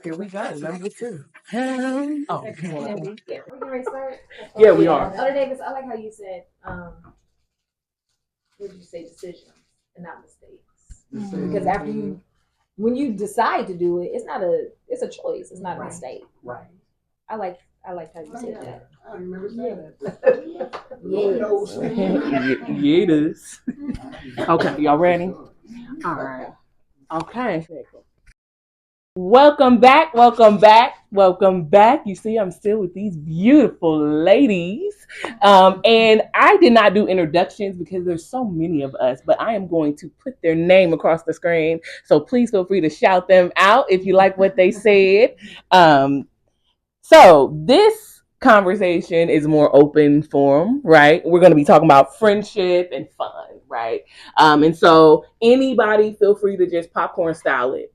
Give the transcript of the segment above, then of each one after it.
Here we go, number two. Oh, We can restart. yeah, we are. Other Davis, I like how you said, what did you say, decisions and not mistakes. Because after when you decide to do it, it's a choice. It's not a mistake. Right. I like how you said that. I remember saying that. Yeah, it is. Okay, y'all ready? All right. Okay. Welcome back. Welcome back. Welcome back. You see, I'm still with these beautiful ladies. And I did not do introductions because there's so many of us, but I am going to put their name across the screen. So please feel free to shout them out if you like what they said. So this conversation is more open form, right? We're going to be talking about friendship and fun, right? And so anybody feel free to just popcorn style it,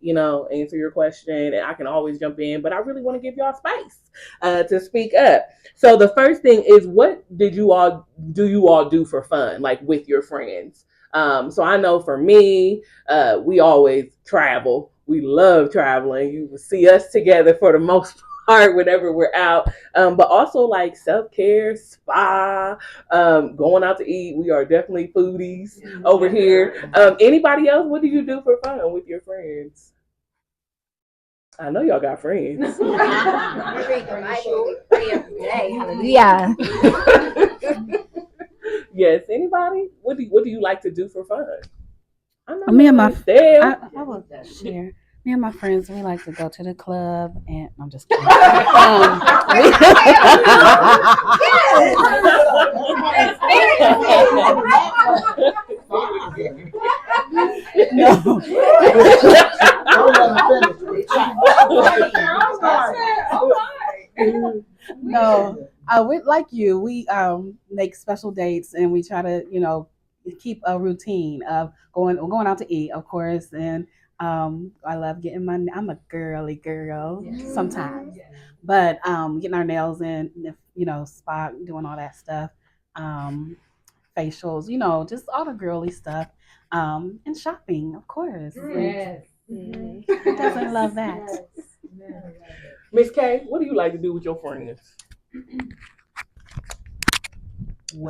answer your question, and I can always jump in, but I really want to give y'all space to speak up. So the first thing is, what do you all do for fun, like with your friends? So I know for me, we always travel. We love traveling. You will see us together for the most part whenever we're out. But also like self-care, spa, going out to eat. We are definitely foodies over here. Anybody else, what do you do for fun with your friends? I know y'all got friends. Yeah. Yes, anybody? What do you like to do for fun? Me and my I will share. Me and my friends, we like to go to the club, and I'm just kidding. No. No, we like you. We make special dates, and we try to, keep a routine of going out to eat, of course. And I love getting my. I'm a girly girl sometimes, but getting our nails in, spa, doing all that stuff, facials, just all the girly stuff, and shopping, of course. Yes. Who doesn't love that? Miss K, what do you like to do with your friends?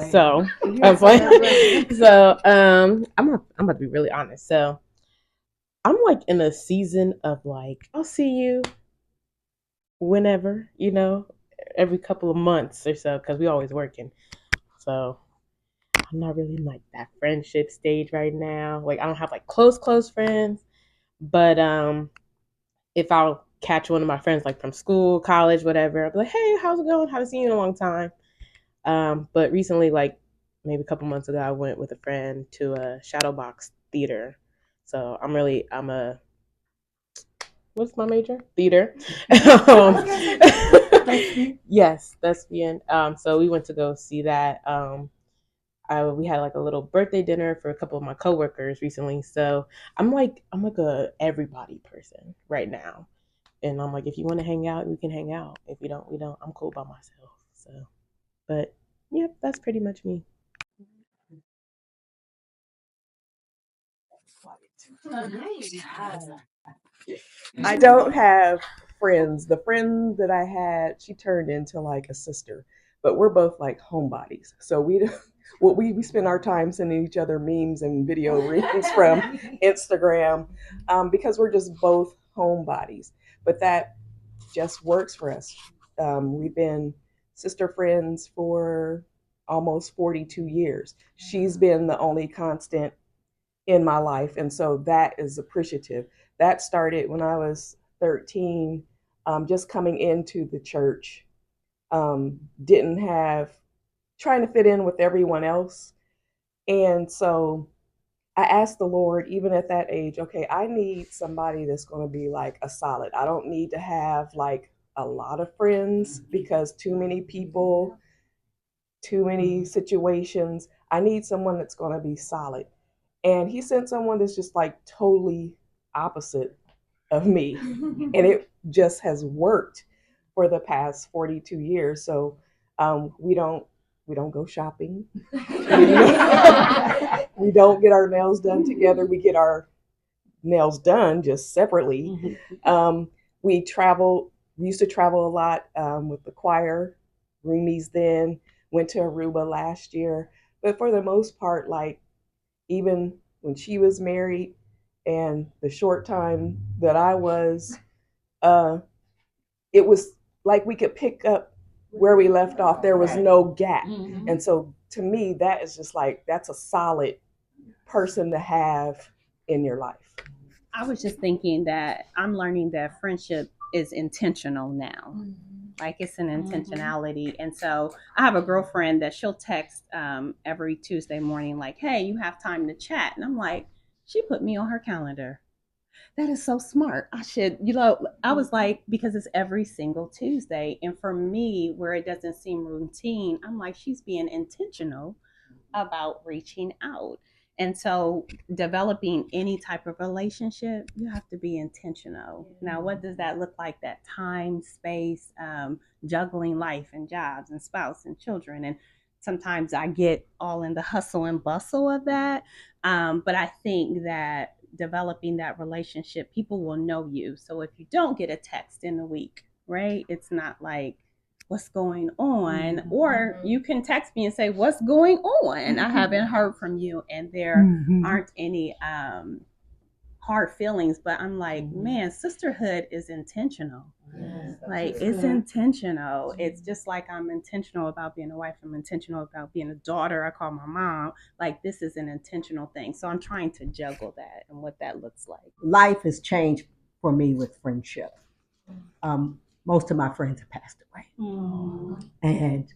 So I'm playing. So I'm about to be really honest. So I'm like in a season of like, I'll see you whenever, every couple of months or so, because we always working. So I'm not really in like that friendship stage right now. Like I don't have like close friends, but if I'll catch one of my friends like from school, college, whatever, I'll be like, hey, how's it going? Haven't seen you in a long time. But recently, like maybe a couple months ago, I went with a friend to a Shadowbox theater. So I'm a what's my major? Theater. Yes, thespian. So we went to go see that. We had like a little birthday dinner for a couple of my coworkers recently. So I'm like a everybody person right now. And I'm like, if you want to hang out, we can hang out. If you don't, we don't. I'm cool by myself. So, but yep, that's pretty much me. I don't have friends. The friend that I had, she turned into like a sister, but we're both like homebodies. So we spend our time sending each other memes and video reels from Instagram because we're just both homebodies. But that just works for us. We've been sister friends for almost 42 years. She's been the only constant in my life. And so that is appreciative. That started when I was 13, just coming into the church, didn't have, trying to fit in with everyone else. And so I asked the Lord, even at that age, okay, I need somebody that's going to be like a solid. I don't need to have like a lot of friends because too many people, too many situations. I need someone that's going to be solid. And he sent someone that's just like totally opposite of me. And it just has worked for the past 42 years. So we don't go shopping. We don't get our nails done together. We get our nails done just separately. we traveled. We used to travel a lot with the choir, roomies then, went to Aruba last year. But for the most part, like even when she was married and the short time that I was, uh, it was like we could pick up where we left off. There was no gap. Mhm. And so to me, that is just like, that's a solid person to have in your life. I was just thinking that I'm learning that friendship is intentional now. Like it's an intentionality. And so I have a girlfriend that she'll text every Tuesday morning, like, hey, you have time to chat. And I'm like, she put me on her calendar. That is so smart. I should, I was like, because it's every single Tuesday. And for me, where it doesn't seem routine, I'm like, she's being intentional about reaching out. And so, developing any type of relationship, you have to be intentional. Now, what does that look like? That time, space, juggling life and jobs and spouse and children. And sometimes I get all in the hustle and bustle of that. But I think that developing that relationship, people will know you. So, if you don't get a text in a week, right, it's not like, what's going on, or you can text me and say, what's going on, I haven't heard from you, and there aren't any hard feelings, but I'm like, man, sisterhood is intentional. Like it's intentional. It's just like I'm intentional about being a wife, I'm intentional about being a daughter, I call my mom. Like this is an intentional thing, so I'm trying to juggle that and what that looks like. Life has changed for me with friendship. Most of my friends have passed away. And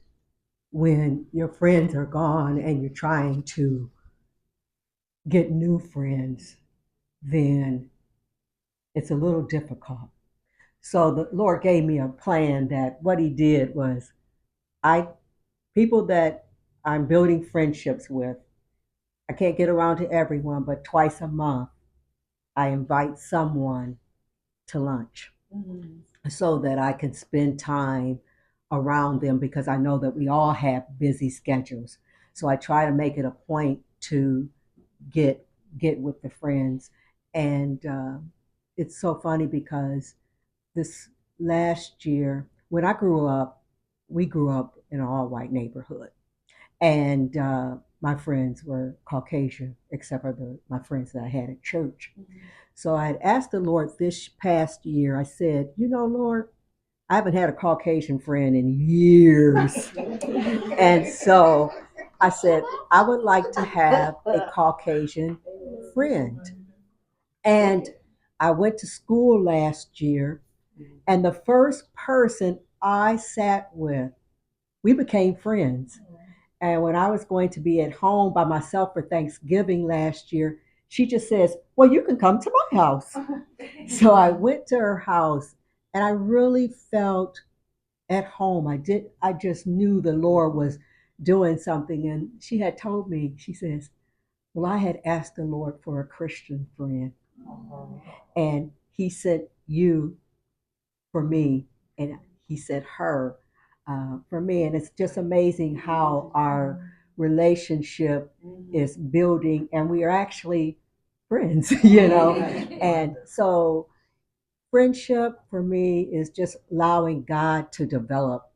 when your friends are gone and you're trying to get new friends, then it's a little difficult. So the Lord gave me a plan that what He did was, I people that I'm building friendships with, I can't get around to everyone, but twice a month I invite someone to lunch so that I can spend time around them, because I know that we all have busy schedules. So I try to make it a point to get with the friends. And it's so funny because this last year, when I grew up, we grew up in an all white neighborhood. And my friends were Caucasian, except for my friends that I had at church. So I had asked the Lord this past year, I said, Lord, I haven't had a Caucasian friend in years. And so I said, I would like to have a Caucasian friend. And I went to school last year, and the first person I sat with, we became friends. And when I was going to be at home by myself for Thanksgiving last year, she just says, well, you can come to my house. So I went to her house and I really felt at home. I just knew the Lord was doing something. And she had told me, she says, well, I had asked the Lord for a Christian friend. And He sent you for me, and He sent her for me. And it's just amazing how our relationship is building, and we are actually friends, And so, friendship for me is just allowing God to develop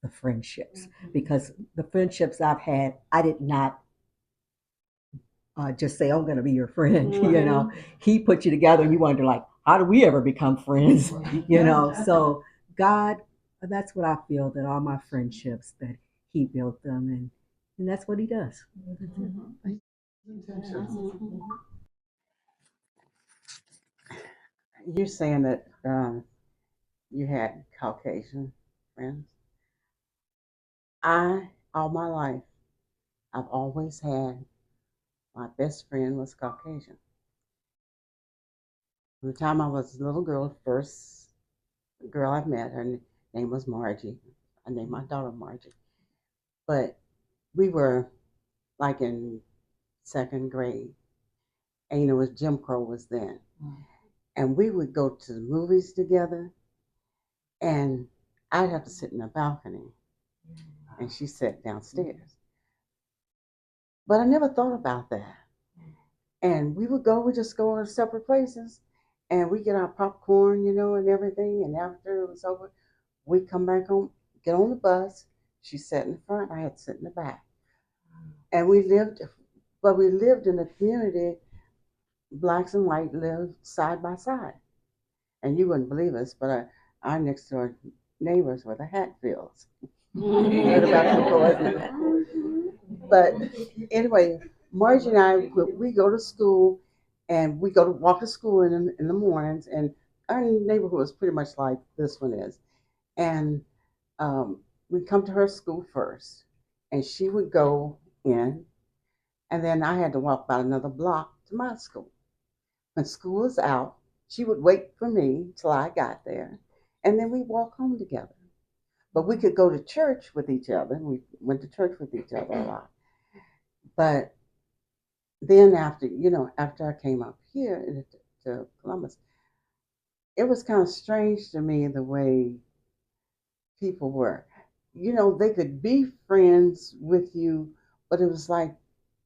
the friendships, because the friendships I've had, I did not just say, I'm going to be your friend. He put you together and you wonder, like, how do we ever become friends? So God, that's what I feel, that all my friendships, that He built them, and that's what He does. You're saying that you had Caucasian friends. All my life, I've always had, my best friend was Caucasian. From the time I was a little girl, first girl I met, her name was Margie. I named my daughter Margie. But we were like in second grade, and it was Jim Crow was then. And we would go to the movies together, and I'd have to sit in the balcony, and she sat downstairs. But I never thought about that. And we just go our separate places. And we get our popcorn, and everything. And after it was over, we come back home, get on the bus. She sat in the front, I had to sit in the back. And we lived in a community, blacks and white lived side by side. And you wouldn't believe us, but our next door neighbors were the Hatfields. You heard about the boys. But anyway, Margie and I, we go to school, and we go to walk to school in the mornings, and our neighborhood was pretty much like this one is. And we'd come to her school first, and she would go in, and then I had to walk about another block to my school. When school was out, she would wait for me till I got there, and then we'd walk home together. But we could go to church with each other. We went to church with each other a lot. But then after I came up here to Columbus, it was kind of strange to me the way people were. They could be friends with you, but it was like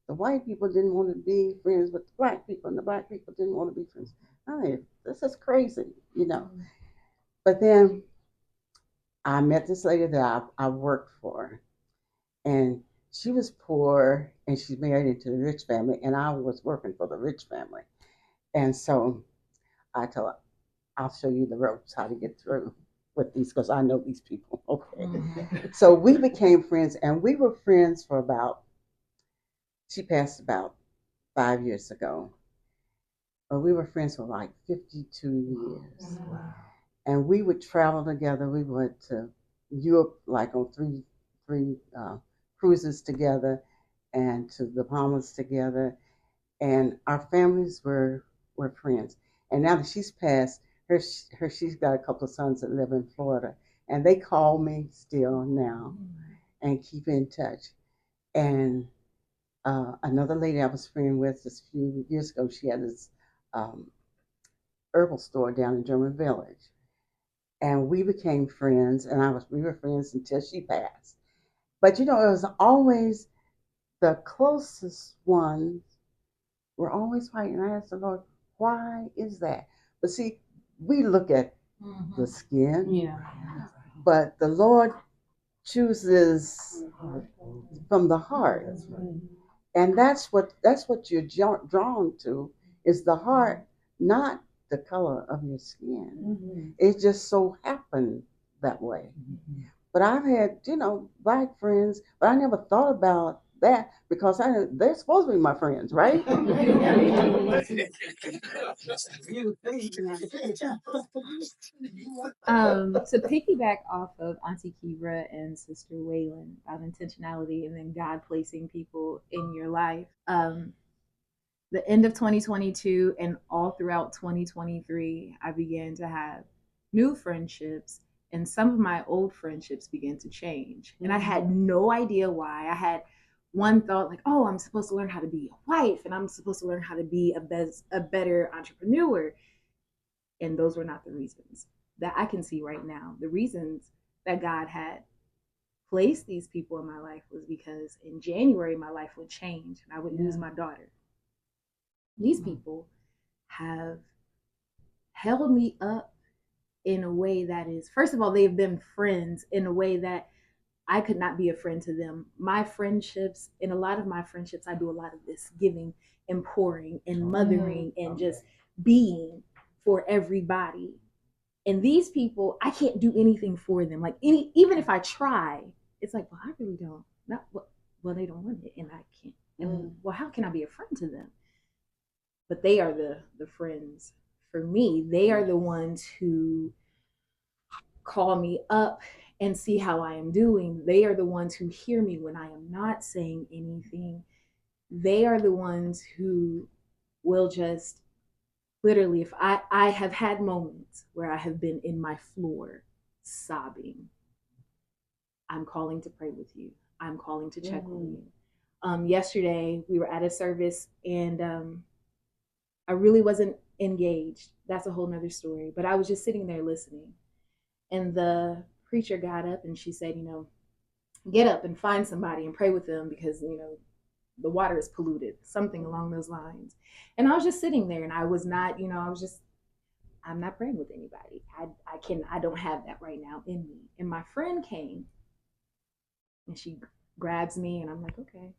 the white people didn't want to be friends with the black people, and the black people didn't want to be friends. I mean, this is crazy. But then I met this lady that I worked for, and she was poor, and she married into the rich family, and I was working for the rich family. And so I told her, I'll show you the ropes, how to get through with these, because I know these people. Okay. So we became friends, and we were friends for she passed about 5 years ago. But we were friends for like 52 years. And we would travel together. We went to Europe like on three cruises together, and to the Bahamas together. And our families were friends. And now that she's passed, she's got a couple of sons that live in Florida, and they call me still now and keep in touch. And another lady I was friend with just a few years ago, she had this herbal store down in German Village, and we became friends. And we were friends until she passed. But it was always the closest ones were always white, and I asked the Lord, why is that? But see, we look at the skin, but the Lord chooses from the heart, and that's what you're drawn to, is the heart, not the color of your skin. It just so happened that way. But I've had black friends, but I never thought about that, because they're supposed to be my friends, right? To piggyback off of Auntie Kira and Sister Waylon about intentionality and then God placing people in your life. The end of 2022 and all throughout 2023, I began to have new friendships, and some of my old friendships began to change. And I had no idea why. I had one thought like, oh, I'm supposed to learn how to be a wife, and I'm supposed to learn how to be a better entrepreneur. And those were not the reasons that I can see right now. The reasons that God had placed these people in my life was because in January, my life would change and I would lose my daughter. These people have held me up in a way that is, first of all, they've been friends in a way that I could not be a friend to them. My friendships, in a lot of my friendships, I do a lot of this giving and pouring and mothering and just being for everybody. And these people, I can't do anything for them. Like even if I try, it's like, well, I really don't. Well, they don't want it, and I can't. And well, how can I be a friend to them? But they are the friends for me. They are the ones who call me up and see how I am doing. They are the ones who hear me when I am not saying anything. They are the ones who will just literally, if I have had moments where I have been in my floor sobbing, I'm calling to pray with you. I'm calling to check on you. Yesterday we were at a service, and I really wasn't engaged. That's a whole nother story. But I was just sitting there listening. And the preacher got up and she said, get up and find somebody and pray with them because, the water is polluted, something along those lines. And I was just sitting there, and I was not, I was just I'm not praying with anybody. I don't have that right now in me. And my friend came and she grabs me and I'm like, okay.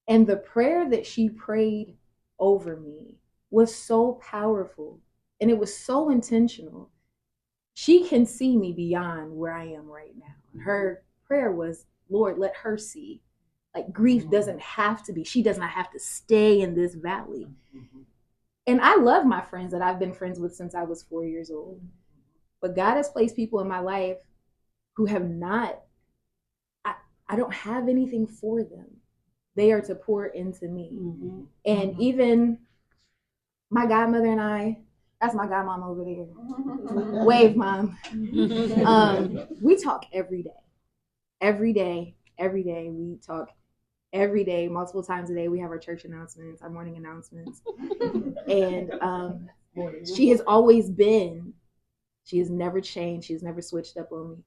And the prayer that she prayed over me was so powerful and it was so intentional. She can see me beyond where I am right now. Her prayer was, Lord, let her see. Like grief doesn't have to be, she does not have to stay in this valley. And I love my friends that I've been friends with since I was 4 years old. But God has placed people in my life who have not, I don't have anything for them. They are to pour into me. Mm-hmm. And even my godmother and I, that's my godmom over there. Wave, mom. We talk every day. Every day. Every day. We talk every day, multiple times a day. We have our church announcements, our morning announcements. And she has always been, she has never changed. She has never switched up on me.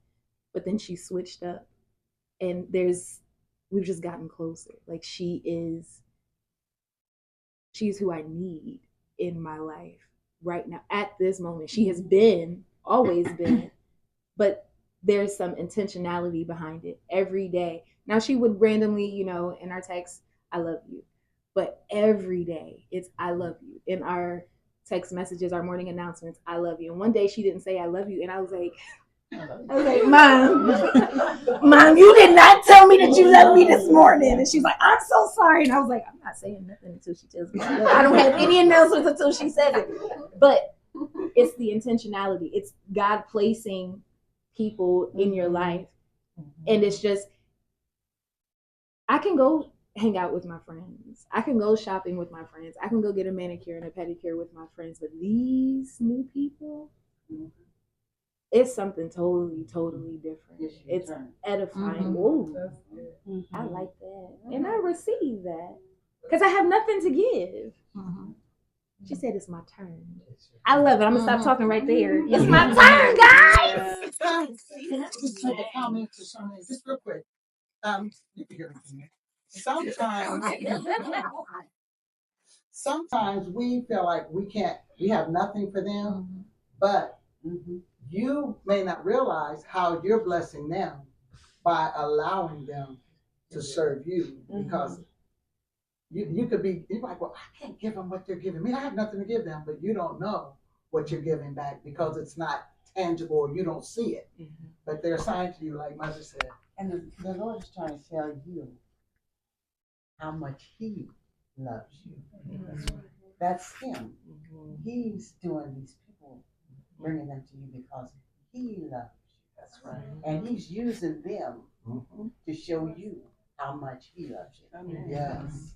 But then she switched up. And we've just gotten closer. Like she's who I need in my life right now at this moment. She has always been, but there's some intentionality behind it every day. Now she would randomly, in our text, I love you. But every day it's I love you. In our text messages, our morning announcements, I love you. And one day she didn't say I love you. And I was like, Mom, you did not tell me that you love me this morning. And she's like, I'm so sorry. And I was like, I'm not saying nothing until she tells me. I don't have any announcements until she says it. But it's the intentionality. It's God placing people in your life. And it's just, I can go hang out with my friends. I can go shopping with my friends. I can go get a manicure and a pedicure with my friends. But these new people, it's something totally, totally different. It's edifying. Mm-hmm. I like that. And I receive that. Because I have nothing to give. Mm-hmm. She said it's my turn. I love it. I'm going to stop talking right there. It's my turn, guys! Just make a comment to something, just real quick. You can hear me. Sometimes we feel like we have nothing for them, but you may not realize how you're blessing them by allowing them to serve you, because you could be, you're like, well, I can't give them what they're giving me. I have nothing to give them, but you don't know what you're giving back because it's not tangible or you don't see it. But they're assigned to you, like Mother said. And the Lord is trying to tell you how much He loves you. That's Him. He's doing these people, bringing them to you because He loves you. That's right. And He's using them to show you how much He loves you. Yes.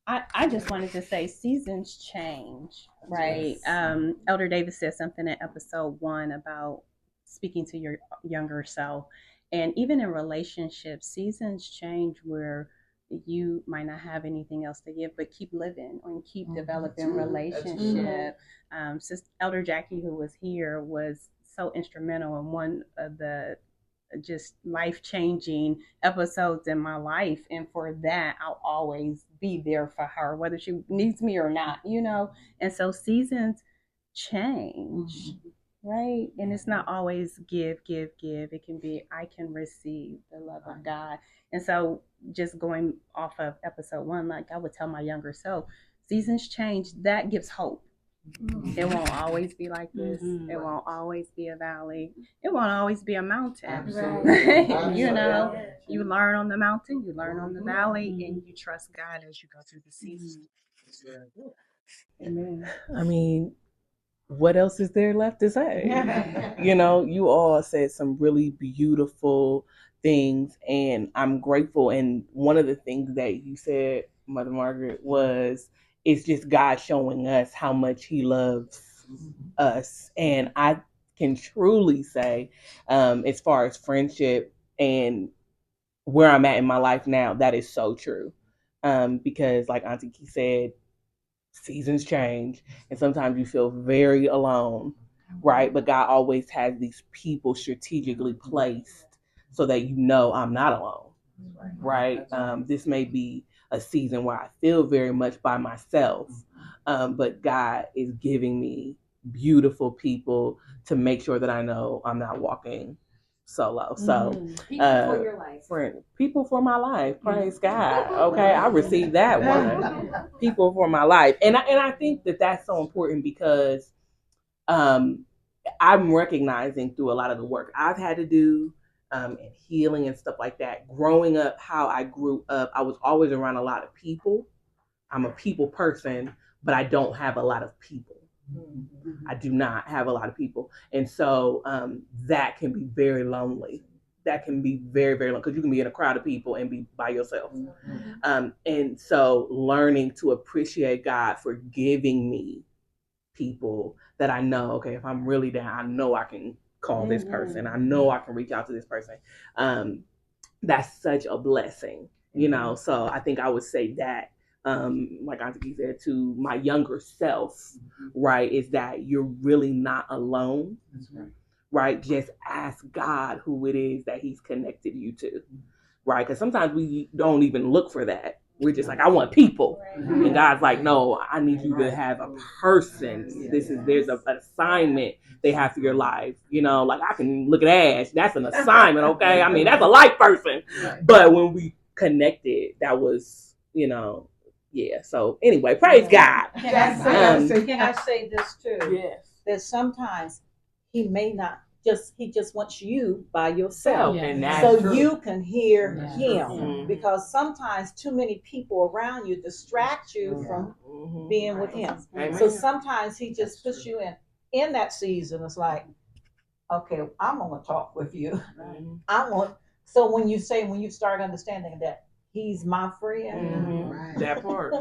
I just wanted to say seasons change, right? Yes. Elder Davis said something in episode 1 about speaking to your younger self. And even in relationships, seasons change where you might not have anything else to give, but keep living and keep developing relationship. Sister Elder Jackie, who was here, was so instrumental in one of the just life-changing episodes in my life. And for that, I'll always be there for her, whether she needs me or not, And so seasons change. Right? And it's not always give. It can be, I can receive the love of God. And so just going off of episode 1, like I would tell my younger self, seasons change. That gives hope. It won't always be like this. It won't always be a valley. It won't always be a mountain. You learn on the mountain, you learn on the valley, and you trust God as you go through the season. Amen. I mean, what else is there left to say? You all said some really beautiful things, and I'm grateful. And one of the things that you said, Mother Margaret, was it's just God showing us how much He loves us. And I can truly say, as far as friendship and where I'm at in my life now, that is so true. Because like Auntie Key said, seasons change and sometimes you feel very alone, right? But God always has these people strategically placed so that I'm not alone, right? This may be a season where I feel very much by myself, but God is giving me beautiful people to make sure that I know I'm not walking solo. So People for your life. people for my life. Praise God. Okay, I received that one. People for my life, and I think that that's so important because I'm recognizing through a lot of the work I've had to do and healing and stuff like that. Growing up, how I grew up, I was always around a lot of people. I'm a people person, but I don't have a lot of people. I do not have a lot of people. And so that can be very lonely. That can be very, very lonely because you can be in a crowd of people and be by yourself. And so learning to appreciate God for giving me people that I know, okay, if I'm really down, I know I can call this person. I know I can reach out to this person. That's such a blessing, you know? So I think I would say that like Auntie said, to my younger self, right, is that you're really not alone. That's right. Just ask God who it is that He's connected you to, right? Because sometimes we don't even look for that. We're just like, I want people, and God's like, no, I need you to have a person. There's an assignment they have for your life. You know, like I can look at Ash, that's an assignment, okay? I mean, that's a life person. But when we connected, that was, you know. Yeah. So anyway, praise God. Can I say this too? Yes. That sometimes He may not He just wants you by yourself, so true. You can hear Him. Because sometimes too many people around you distract you from being with Him. Amen. So sometimes He just puts you in that season. It's like, okay, I'm gonna talk with you. So when you start understanding that He's my friend. That part.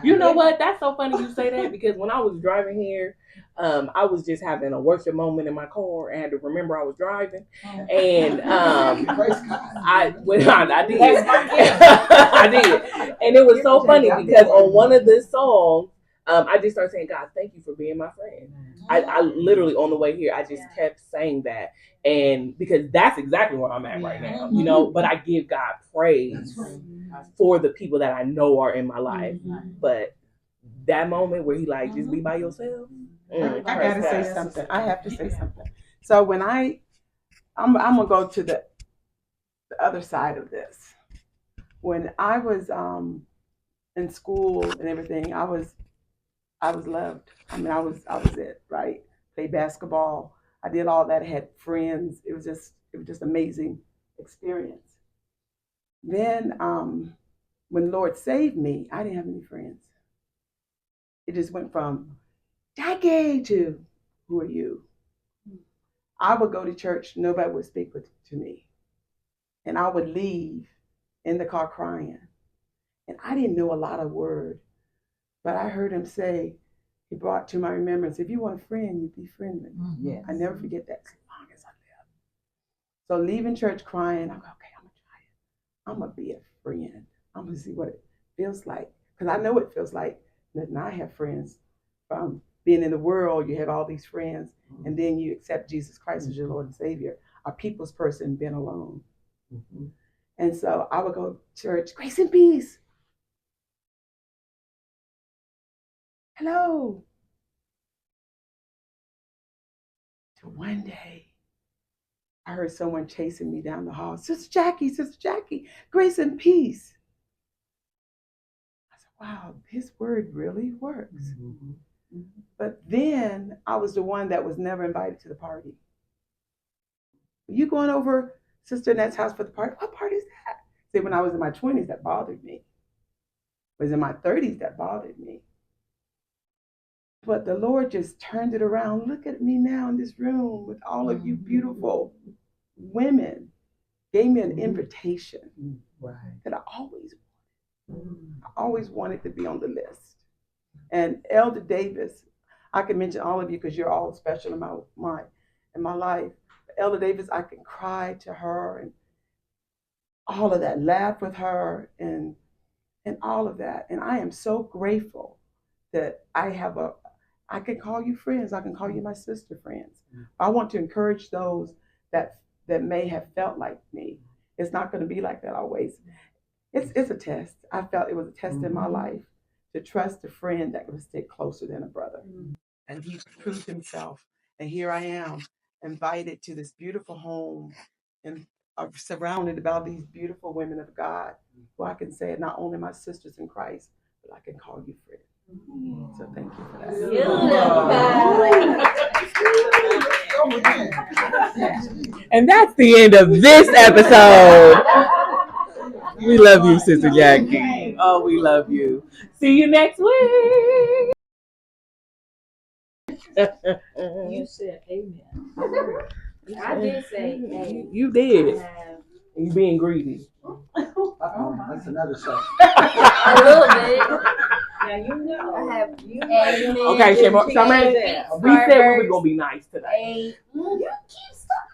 You know what? That's so funny you say that because when I was driving here, I was just having a worship moment in my car and had to remember I was driving. And I did. I did. And it was so funny because on one of the songs, I just started saying, God, thank you for being my friend. I literally on the way here, I just kept saying that. And because that's exactly where I'm at right now, you know, but I give God praise for the people that I know are in my life. But that moment where He like, just be by yourself. I gotta say something. I have to say something. So when I'm gonna go to the other side of this. When I was in school and everything, I was loved. I mean, I was it, right? Played basketball. I did all that. I had friends. It was just amazing experience. Then when Lord saved me, I didn't have any friends. It just went from Jackie to who are you? I would go to church, nobody would speak to me. And I would leave in the car crying. And I didn't know a lot of word, but I heard Him say, He brought to my remembrance, if you want a friend, you be friendly. Yes. I never forget that as long as I live. So leaving church crying, I go, okay, I'm going to try it. I'm going to be a friend. I'm going to see what it feels like. Because I know what it feels like that I have friends from being in the world. You have all these friends, and then you accept Jesus Christ as your Lord and Savior. A people's person, being alone. And so I would go to church, grace and peace. Hello. So one day, I heard someone chasing me down the hall. Sister Jackie, grace and peace. I said, wow, His word really works. But then I was the one that was never invited to the party. You going over Sister Annette's house for the party? What party is that? See, when I was in my 20s, that bothered me. It was in my 30s that bothered me. But the Lord just turned it around. Look at me now in this room with all of you beautiful women. Gave me an invitation that I always wanted. I always wanted to be on the list. And Elder Davis, I can mention all of you because you're all special in my life. Elder Davis, I can cry to her and all of that, laugh with her and all of that. And I am so grateful that I can call you friends. I can call you my sister friends. I want to encourage those that may have felt like me. It's not going to be like that always. It's a test. I felt it was a test in my life to trust a friend that would stick closer than a brother. and he proved himself. And here I am, invited to this beautiful home, and are surrounded by these beautiful women of God, who I can say are not only my sisters in Christ, but I can call you friend. So thank you for that. And that's the end of this episode. We love you, Sister Jackie. Oh, we love you. See you next week. You said amen. I did say, hey, You did. You being greedy. That's another subject. a little bit. Now you know. I have Amen. Okay, Charmaine, we said we were gonna be nice today.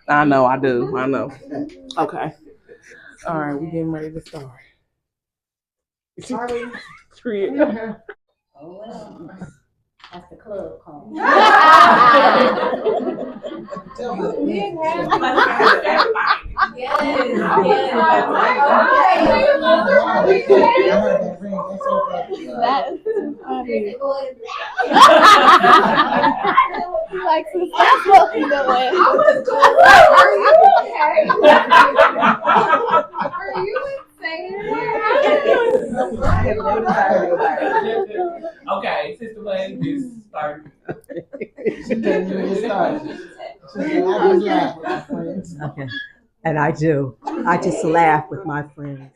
I know, I do. I know. Okay. All right, we getting ready to start. Sorry. Oh, well. That's the club call. Tell me. Okay, Sister Lane, just start. She can't even get started. She said, I just laugh with my friends. Okay. And I do. I just laugh with my friends.